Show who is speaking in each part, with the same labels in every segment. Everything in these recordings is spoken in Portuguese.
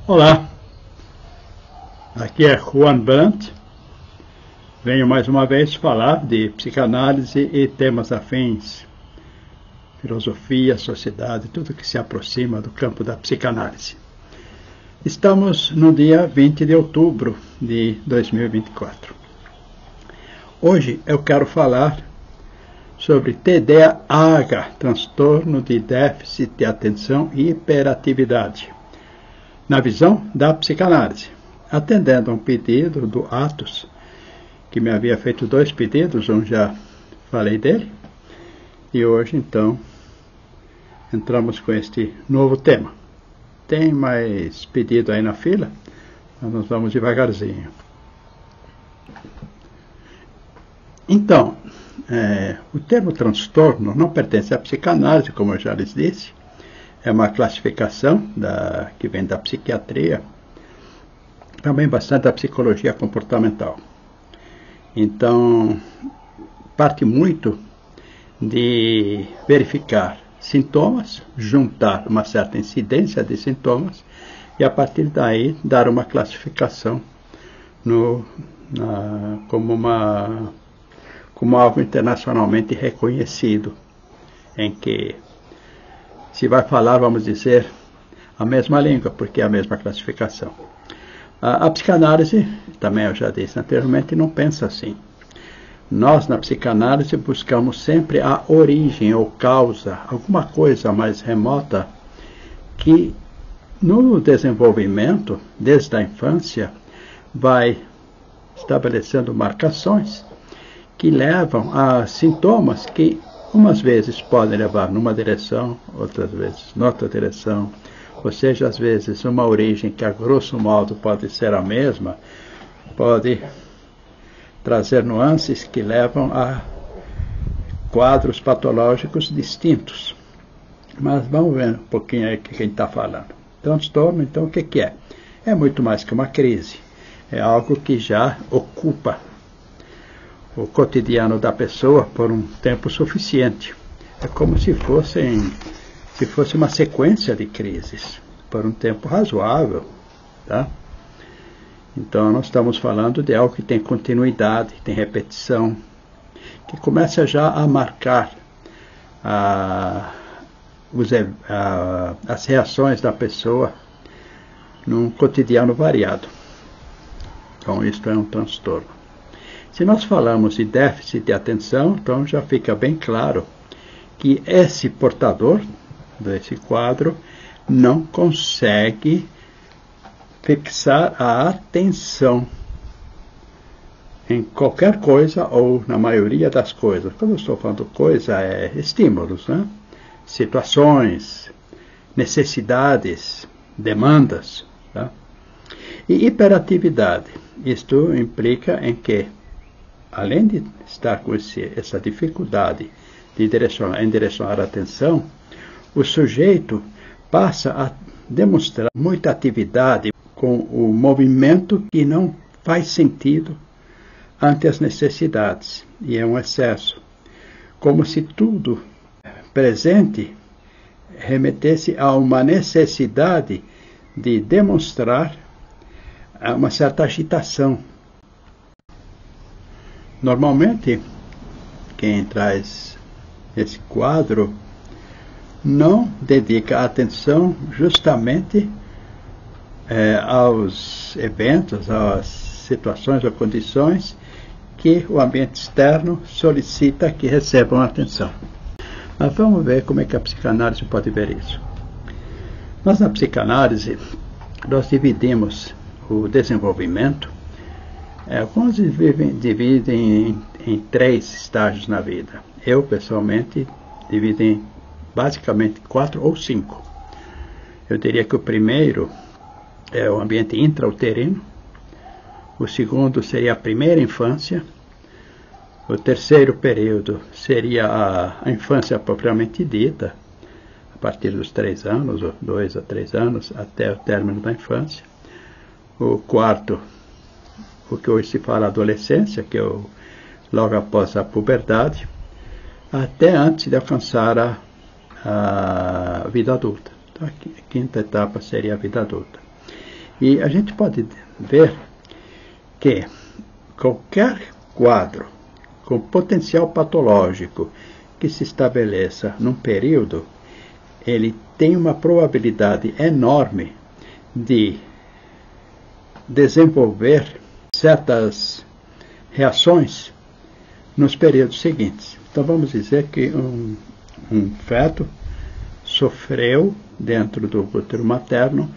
Speaker 1: Olá, aqui é Juan Brandt. Venho mais uma vez falar de psicanálise e temas afins, filosofia, sociedade, tudo que se aproxima do campo da psicanálise. Estamos no dia 20 de outubro de 2024. Hoje eu quero falar sobre TDAH, transtorno de déficit de atenção e hiperatividade, na visão da psicanálise, atendendo a um pedido do Atos, que me havia feito 2 pedidos, um já falei dele, e hoje então entramos com este novo tema. Tem mais pedido aí na fila, mas nós vamos devagarzinho. Então, o termo transtorno não pertence à psicanálise, como eu já lhes disse. É uma classificação que vem da psiquiatria, também bastante da psicologia comportamental. Então, parte muito de verificar sintomas, juntar uma certa incidência de sintomas e, a partir daí, dar uma classificação como algo internacionalmente reconhecido, em que se vai falar, vamos dizer, a mesma língua, porque é a mesma classificação. A psicanálise, também eu já disse anteriormente, não pensa assim. Nós, na psicanálise, buscamos sempre a origem ou causa, alguma coisa mais remota que, no desenvolvimento, desde a infância, vai estabelecendo marcações que levam a sintomas que, umas vezes, podem levar numa direção, outras vezes noutra direção, ou seja, às vezes uma origem que, a grosso modo, pode ser a mesma, pode trazer nuances que levam a quadros patológicos distintos. Mas vamos ver um pouquinho aí o que a gente está falando. Transtorno, então, o que é? É muito mais que uma crise. É algo que já ocupa o cotidiano da pessoa por um tempo suficiente. É como se fosse uma sequência de crises, por um tempo razoável, tá? Então, nós estamos falando de algo que tem continuidade, tem repetição, que começa já a marcar as reações da pessoa num cotidiano variado. Então, isso é um transtorno. Se nós falamos de déficit de atenção, então já fica bem claro que esse portador desse quadro não consegue fixar a atenção em qualquer coisa ou na maioria das coisas. Quando eu estou falando coisa, é estímulos, né? Situações, necessidades, demandas. Tá? E hiperatividade. Isto implica em que, além de estar com essa dificuldade de direcionar a atenção, o sujeito passa a demonstrar muita atividade com o movimento que não faz sentido ante as necessidades, e é um excesso, como se tudo presente remetesse a uma necessidade de demonstrar uma certa agitação. Normalmente, quem traz esse quadro não dedica atenção justamente aos eventos, às situações ou condições que o ambiente externo solicita que recebam atenção. Mas vamos ver como é que a psicanálise pode ver isso. Nós, na psicanálise, nós dividimos o desenvolvimento. Alguns dividem em 3 estágios na vida. Eu, pessoalmente, divido em basicamente 4 ou 5. Eu diria que o primeiro é o ambiente intrauterino, o segundo seria a primeira infância, o terceiro período seria a infância propriamente dita, a partir dos 3 anos, ou 2 a 3 anos, até o término da infância. O quarto, o que hoje se fala adolescência, que é logo após a puberdade, até antes de alcançar a vida adulta. Então, a quinta etapa seria a vida adulta. E a gente pode ver que qualquer quadro com potencial patológico que se estabeleça num período, ele tem uma probabilidade enorme de desenvolver certas reações nos períodos seguintes. Então vamos dizer que um feto sofreu dentro do útero materno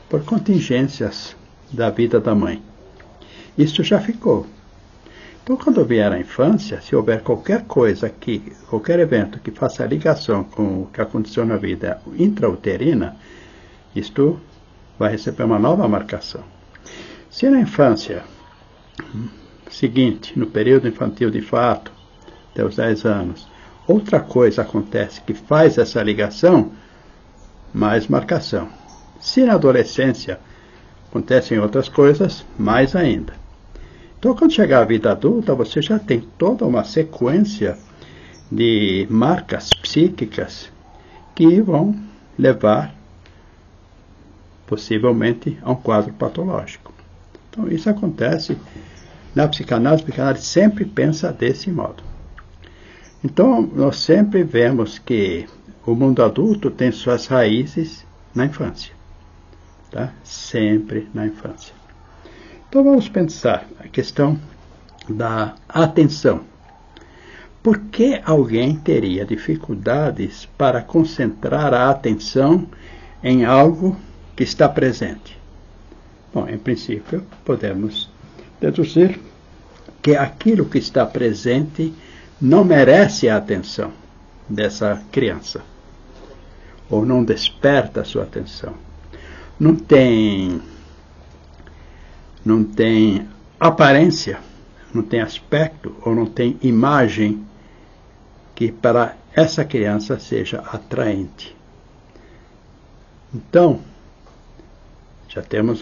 Speaker 1: por contingências da vida da mãe. Isso já ficou. Então, quando vier a infância, se houver qualquer coisa qualquer evento que faça ligação com o que aconteceu na vida intrauterina, isto vai receber uma nova marcação. Se na infância seguinte, no período infantil de fato, até os 10 anos, outra coisa acontece que faz essa ligação, mais marcação. Se na adolescência acontecem outras coisas, mais ainda. Então, quando chegar à vida adulta, você já tem toda uma sequência de marcas psíquicas que vão levar, possivelmente, a um quadro patológico. Então, isso acontece na psicanálise. A psicanálise sempre pensa desse modo. Então, nós sempre vemos que o mundo adulto tem suas raízes na infância. Tá? Sempre na infância. Então vamos pensar a questão da atenção. Por que alguém teria dificuldades para concentrar a atenção em algo que está presente? Bom, em princípio, podemos deduzir que aquilo que está presente não merece a atenção dessa criança, ou não desperta a sua atenção. Não tem aparência, não tem aspecto ou não tem imagem que para essa criança seja atraente. Então, já temos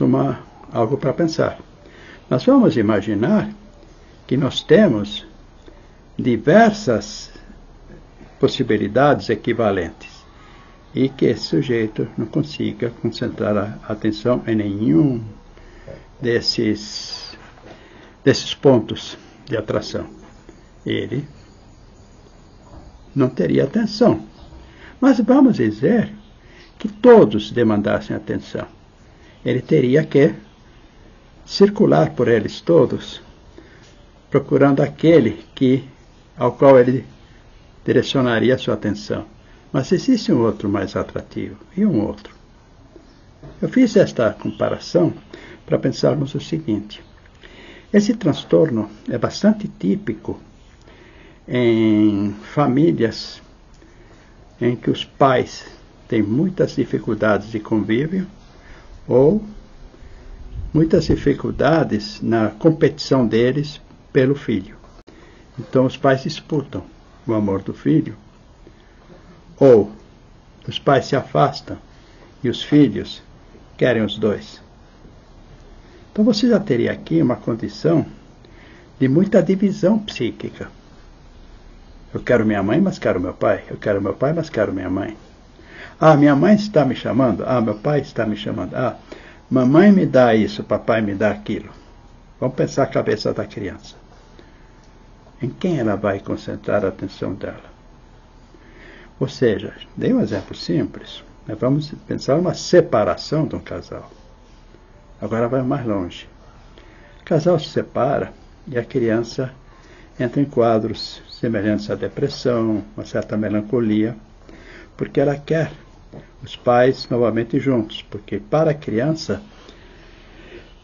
Speaker 1: algo para pensar. Nós vamos imaginar que nós temos diversas possibilidades equivalentes e que esse sujeito não consiga concentrar a atenção em nenhum desses pontos de atração. Ele não teria atenção. Mas vamos dizer que todos demandassem atenção. Ele teria que circular por eles todos, procurando aquele ao qual ele direcionaria a sua atenção. Mas existe um outro mais atrativo, e um outro. Eu fiz esta comparação para pensarmos o seguinte: esse transtorno é bastante típico em famílias em que os pais têm muitas dificuldades de convívio ou muitas dificuldades na competição deles pelo filho. Então os pais disputam o amor do filho, ou os pais se afastam e os filhos querem os dois. Então você já teria aqui uma condição de muita divisão psíquica. Eu quero minha mãe, mas quero meu pai. Eu quero meu pai, mas quero minha mãe. Ah, minha mãe está me chamando. Ah, meu pai está me chamando. Ah, mamãe me dá isso, papai me dá aquilo. Vamos pensar a cabeça da criança. Em quem ela vai concentrar a atenção dela? Ou seja, dei um exemplo simples. Vamos pensar uma separação de um casal. Agora vai mais longe. O casal se separa e a criança entra em quadros semelhantes à depressão, uma certa melancolia, porque ela quer os pais novamente juntos, porque para a criança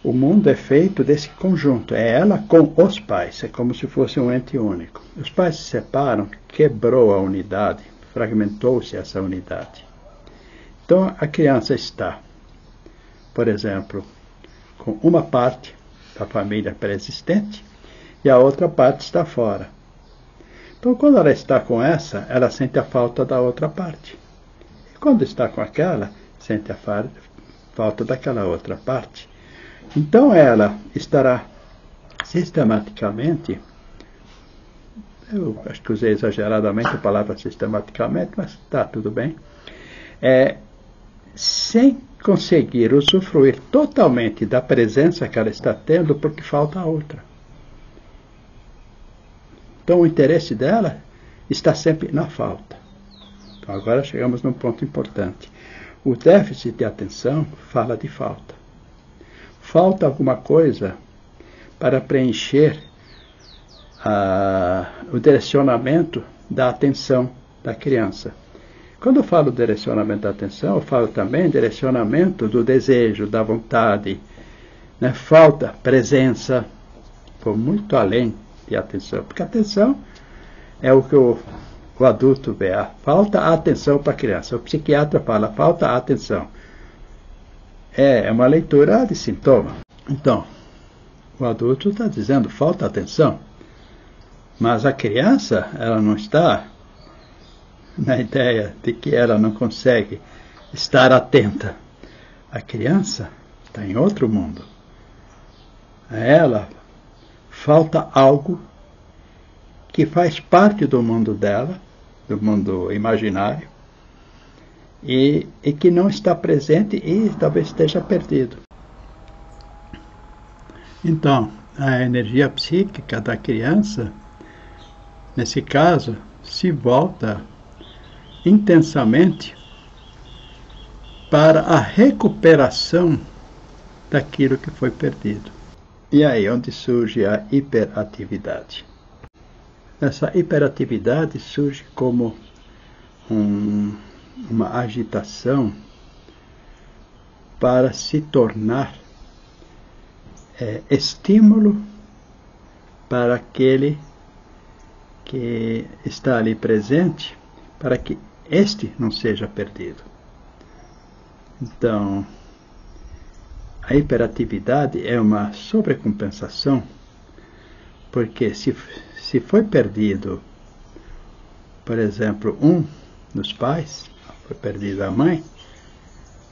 Speaker 1: o mundo é feito desse conjunto, é ela com os pais, é como se fosse um ente único. Os pais se separam, quebrou a unidade, fragmentou-se essa unidade. Então a criança está, por exemplo, com uma parte da família pré-existente e a outra parte está fora. Então quando ela está com essa, ela sente a falta da outra parte. E quando está com aquela, sente a falta daquela outra parte. Então ela estará sistematicamente, eu acho que usei exageradamente a palavra sistematicamente, mas está tudo bem, sem conseguir usufruir totalmente da presença que ela está tendo, porque falta a outra. Então o interesse dela está sempre na falta. Então agora chegamos num ponto importante. O déficit de atenção fala de falta. Falta alguma coisa para preencher o direcionamento da atenção da criança. Quando eu falo direcionamento da atenção, eu falo também direcionamento do desejo, da vontade. Né? Falta presença, vou muito além de atenção, porque atenção é o que o adulto vê. Falta atenção para a criança. O psiquiatra fala, falta atenção. É uma leitura de sintoma. Então, o adulto está dizendo, falta atenção. Mas a criança, ela não está na ideia de que ela não consegue estar atenta. A criança está em outro mundo. A ela falta algo que faz parte do mundo dela, do mundo imaginário, e que não está presente e talvez esteja perdido. Então, a energia psíquica da criança, nesse caso, se volta intensamente para a recuperação daquilo que foi perdido. E aí onde surge a hiperatividade. Essa hiperatividade surge como uma agitação para se tornar estímulo para aquele que está ali presente, para que este não seja perdido. Então, a hiperatividade é uma sobrecompensação, porque se foi perdido, por exemplo, um dos pais, foi perdida a mãe,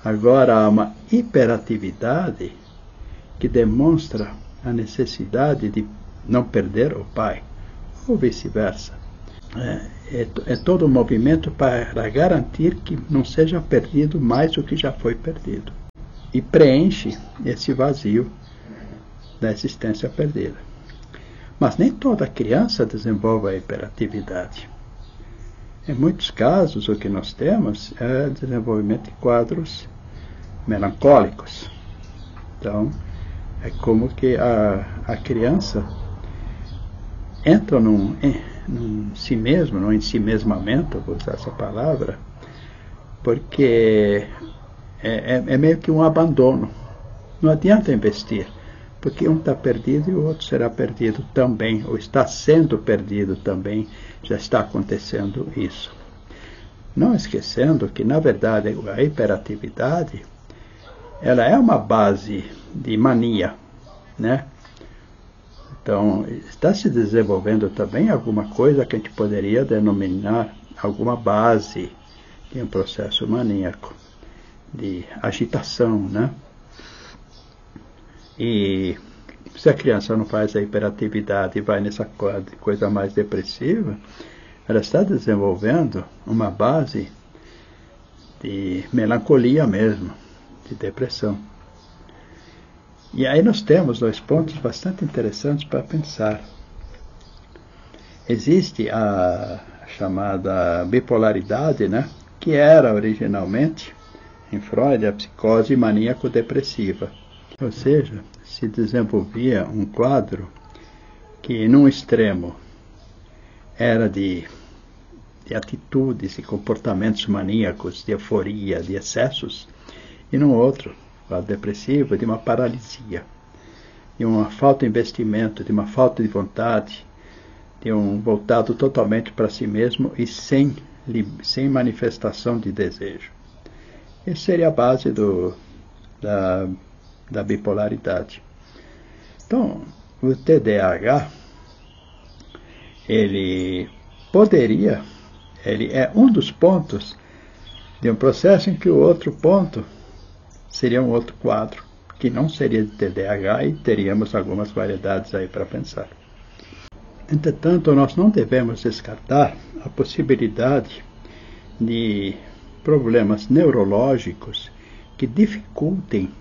Speaker 1: agora há uma hiperatividade que demonstra a necessidade de não perder o pai, ou vice-versa. É todo um movimento para garantir que não seja perdido mais o que já foi perdido. E preenche esse vazio da existência perdida. Mas nem toda criança desenvolve a hiperatividade. Em muitos casos, o que nós temos é desenvolvimento de quadros melancólicos. Então, é como que a criança entra num si mesmo, num ensimesmamento, vou usar essa palavra, porque é meio que um abandono. Não adianta investir, porque um está perdido e o outro será perdido também, ou está sendo perdido também, já está acontecendo isso. Não esquecendo que, na verdade, a hiperatividade, ela é uma base de mania, né? Então, está se desenvolvendo também alguma coisa que a gente poderia denominar alguma base de um processo maníaco, de agitação, né? E se a criança não faz a hiperatividade e vai nessa coisa mais depressiva, ela está desenvolvendo uma base de melancolia mesmo, de depressão. E aí nós temos dois pontos bastante interessantes para pensar. Existe a chamada bipolaridade, né, que era originalmente, em Freud, a psicose maníaco-depressiva. Ou seja, se desenvolvia um quadro que, num extremo, era de atitudes e comportamentos maníacos, de euforia, de excessos, e no outro, quadro depressivo, de uma paralisia, de uma falta de investimento, de uma falta de vontade, de um voltado totalmente para si mesmo e sem manifestação de desejo. Essa seria a base da bipolaridade. Então, o TDAH, ele é um dos pontos de um processo em que o outro ponto seria um outro quadro, que não seria de TDAH, e teríamos algumas variedades aí para pensar. Entretanto, nós não devemos descartar a possibilidade de problemas neurológicos que dificultem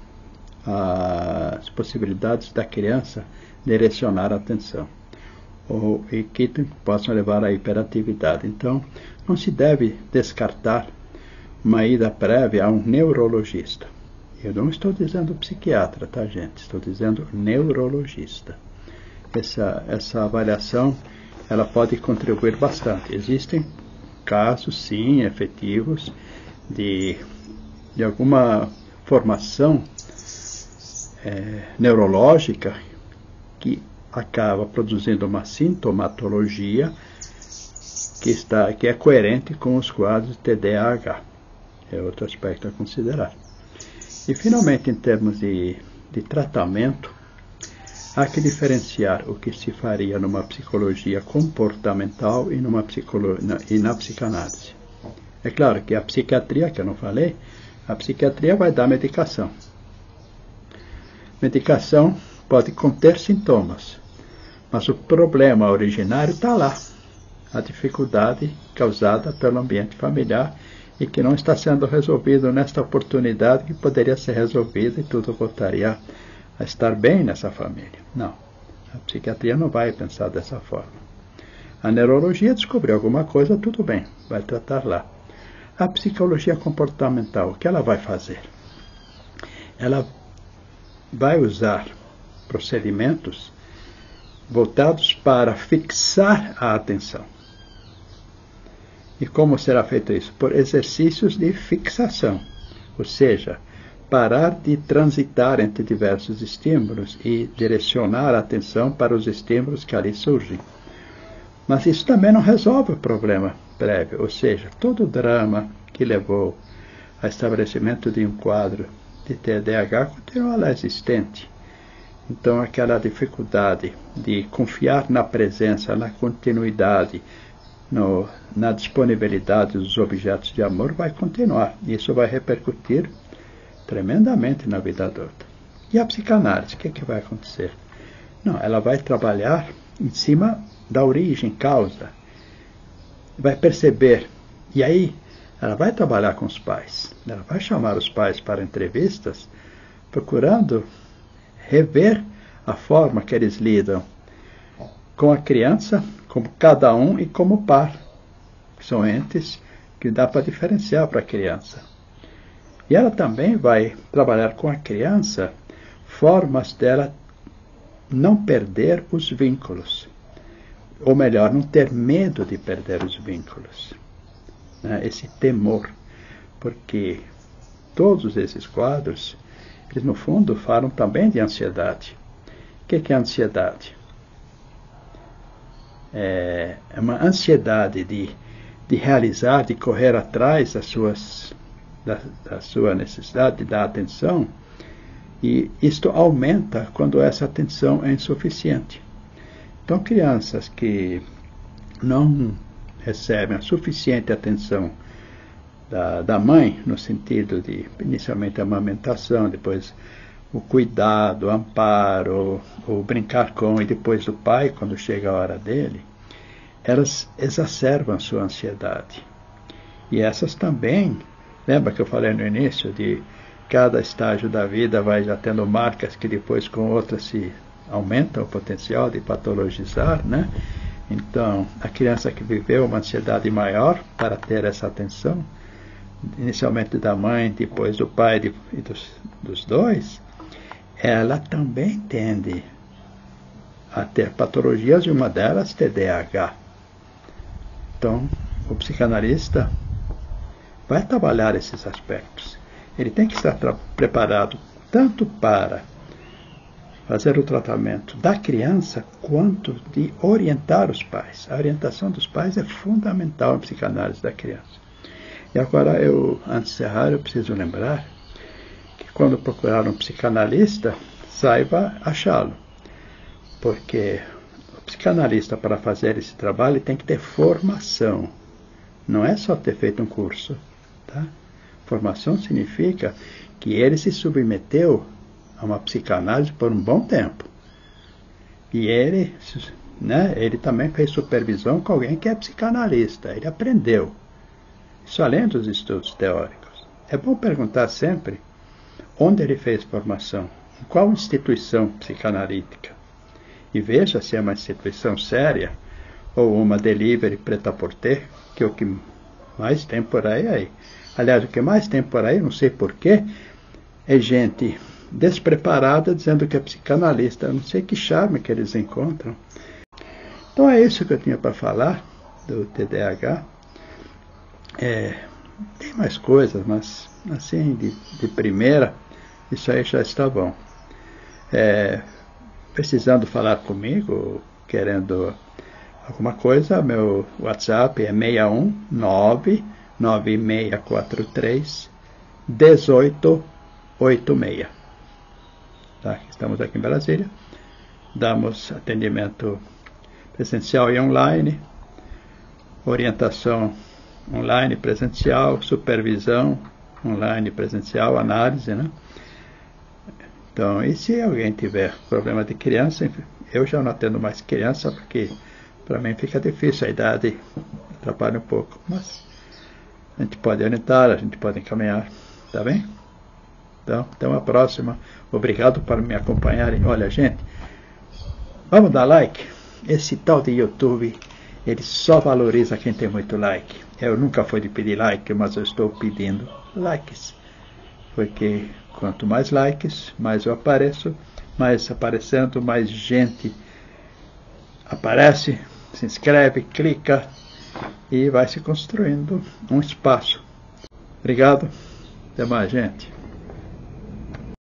Speaker 1: as possibilidades da criança direcionar a atenção, e que possam levar à hiperatividade. Então, não se deve descartar uma ida prévia a um neurologista. Eu não estou dizendo psiquiatra, tá, gente? Estou dizendo neurologista. Essa avaliação, ela pode contribuir bastante. Existem casos, sim, efetivos, de alguma formação neurológica que acaba produzindo uma sintomatologia que é coerente com os quadros de TDAH. É outro aspecto a considerar. E, finalmente, em termos de tratamento, há que diferenciar o que se faria numa psicologia comportamental e na psicanálise. É claro que a psiquiatria, que eu não falei, a psiquiatria vai dar medicação. Medicação pode conter sintomas, mas o problema originário está lá. A dificuldade causada pelo ambiente familiar e que não está sendo resolvido nesta oportunidade, que poderia ser resolvida e tudo voltaria a estar bem nessa família. Não, a psiquiatria não vai pensar dessa forma. A neurologia descobriu alguma coisa, tudo bem, vai tratar lá. A psicologia comportamental, o que ela vai fazer? Ela vai usar procedimentos voltados para fixar a atenção. E como será feito isso? Por exercícios de fixação, ou seja, parar de transitar entre diversos estímulos e direcionar a atenção para os estímulos que ali surgem. Mas isso também não resolve o problema prévio, ou seja, todo o drama que levou ao estabelecimento de um quadro de TDAH continua lá existente. Então, aquela dificuldade de confiar na presença, na continuidade, na disponibilidade dos objetos de amor vai continuar. Isso vai repercutir tremendamente na vida adulta. E a psicanálise, o que vai acontecer? Não, ela vai trabalhar em cima da origem, causa. Vai perceber. E aí, ela vai trabalhar com os pais. Ela vai chamar os pais para entrevistas, procurando rever a forma que eles lidam com a criança, como cada um e como par. São entes que dá para diferenciar para a criança. E ela também vai trabalhar com a criança formas dela não perder os vínculos. Ou melhor, não ter medo de perder os vínculos. Esse temor. Porque todos esses quadros, eles no fundo falam também de ansiedade. O que é ansiedade? É uma ansiedade de realizar, de correr atrás da sua necessidade de dar atenção, e isto aumenta quando essa atenção é insuficiente. Então, crianças que não recebem a suficiente atenção da mãe, no sentido de, inicialmente, a amamentação, depois o cuidado, o amparo, o brincar com, e depois do pai, quando chega a hora dele, elas exacerbam sua ansiedade. E essas também, lembra que eu falei no início, de cada estágio da vida vai já tendo marcas que depois com outras se aumentam o potencial de patologizar, né? Então, a criança que viveu uma ansiedade maior para ter essa atenção, inicialmente da mãe, depois do pai e dos dois, ela também tende a ter patologias, e uma delas TDAH. Então, o psicanalista vai trabalhar esses aspectos. Ele tem que estar preparado tanto para fazer o tratamento da criança, quanto de orientar os pais. A orientação dos pais é fundamental em psicanálise da criança. E agora, antes de encerrar, eu preciso lembrar que quando procurar um psicanalista, saiba achá-lo. Porque o psicanalista, para fazer esse trabalho, tem que ter formação. Não é só ter feito um curso. Tá? Formação significa que ele se submeteu a uma psicanálise por um bom tempo. E ele também fez supervisão com alguém que é psicanalista. Ele aprendeu. Isso além dos estudos teóricos. É bom perguntar sempre onde ele fez formação, em qual instituição psicanalítica. E veja se é uma instituição séria ou uma delivery prêt-à-porter, que é o que mais tem por aí. Aliás, o que mais tem por aí, não sei porquê, é gente despreparada dizendo que é psicanalista. Não sei que charme que eles encontram. Então é isso que eu tinha para falar do TDAH. Tem mais coisas, mas assim, de primeira, isso aí já está bom. Precisando falar comigo, querendo alguma coisa, meu WhatsApp é 61996431886. Tá? Estamos aqui em Brasília. Damos atendimento presencial e online, orientação online, presencial, supervisão online, presencial, análise, né? Então, e se alguém tiver problema de criança, eu já não atendo mais criança, porque para mim fica difícil, a idade atrapalha um pouco, mas a gente pode orientar, a gente pode encaminhar, tá bem? Então, até uma próxima. Obrigado por me acompanharem. Olha, gente, vamos dar like? Esse tal de YouTube, ele só valoriza quem tem muito like. Eu nunca fui de pedir like, mas eu estou pedindo likes. Porque quanto mais likes, mais eu apareço, mais aparecendo, mais gente aparece, se inscreve, clica e vai se construindo um espaço. Obrigado. Até mais, gente.